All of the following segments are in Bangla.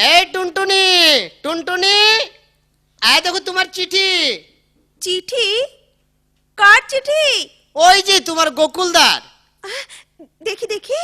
এই টুনটুনি, টুনটুনি, আয় দেখো তোমার চিঠি। চিঠি? কার চিঠি? ওই যে তোমার গোকুলদার। দেখি দেখি।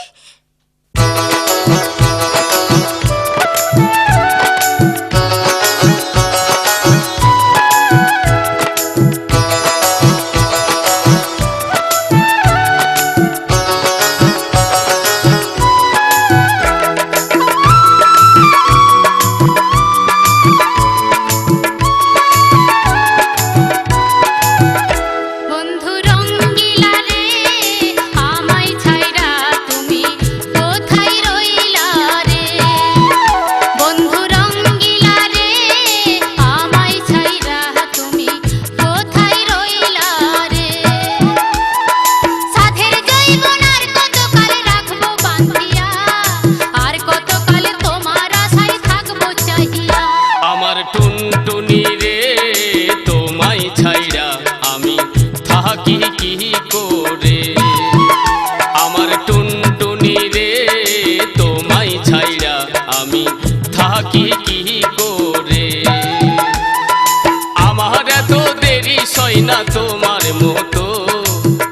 না তোমার মতো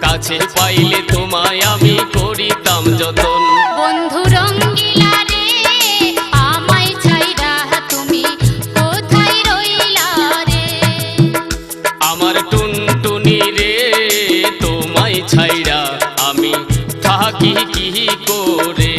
কাছে পাইলে তোমায় আমি করিতাম যতন। বন্ধু রঙ্গিলা রে আমায় ছাইরা তুমি কোথায় রইলা রে? আমার টুনটুনি রে তোমায় ছাইরা আমি থাকি কি করে?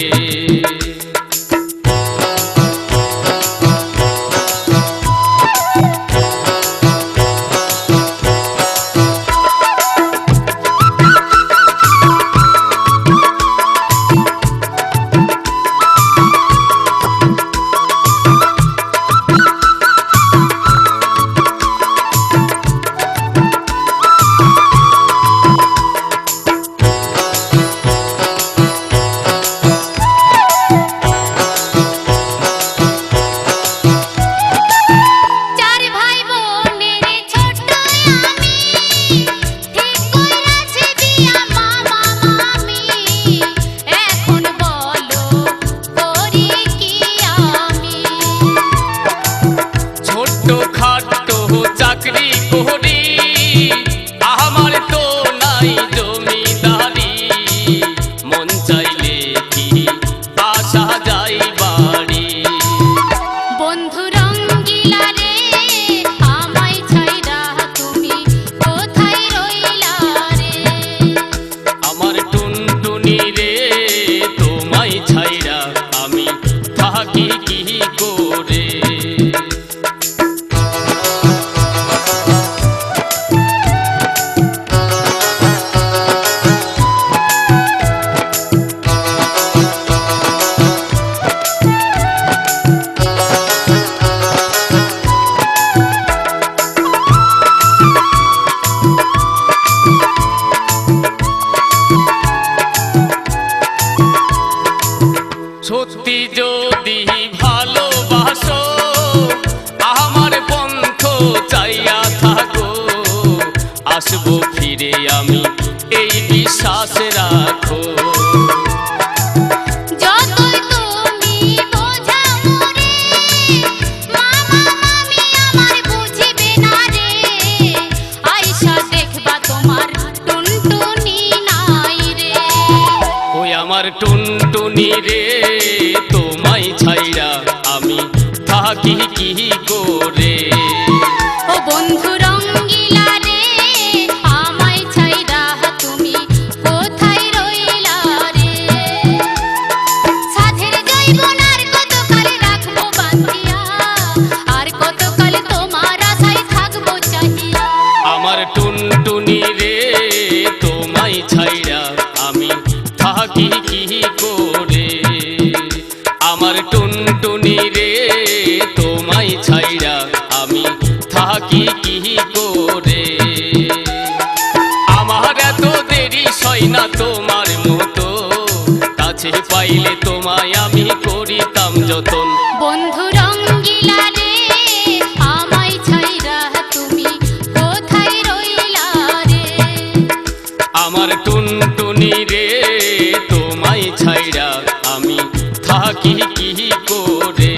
সত্যি যদি ভালোবাসো আমার পন্থ চাইয়া থাকো, আসবো ফিরে আমি এই বিশ্বাস রাখো। আমার টুনটুনি রে তোমায় ছাইরা আমি থাকি কি করে? ও বন্ধু রঙ্গিলা রে আমায় ছাইরা তুমি কোথায় রইলা রে? সাধের জৈবন আর কতকাল রাখবো বাঁধিয়া, আর কতকাল তোমার আশায় থাকবো চাহিয়া। আমার টুনটুনি রে তোমায় ছাইরা আমি থাকি কি করে? আমার টুনটুনি রে তোমায় ছাইরা আমি থাকি কি করে? আমার এত দেরি সয় না তোমার মতো কাছে পাইলে তোমায় আমি করিতাম যতন। বন্ধু রঙ্গিলা রে আমায় ছাইরা তুমি কোথায় রইলা রে? আমার টুনটুনি রে তোমায় ছাইরা আমি থাকি কি করে?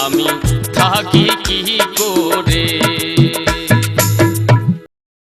আমি থাকি কি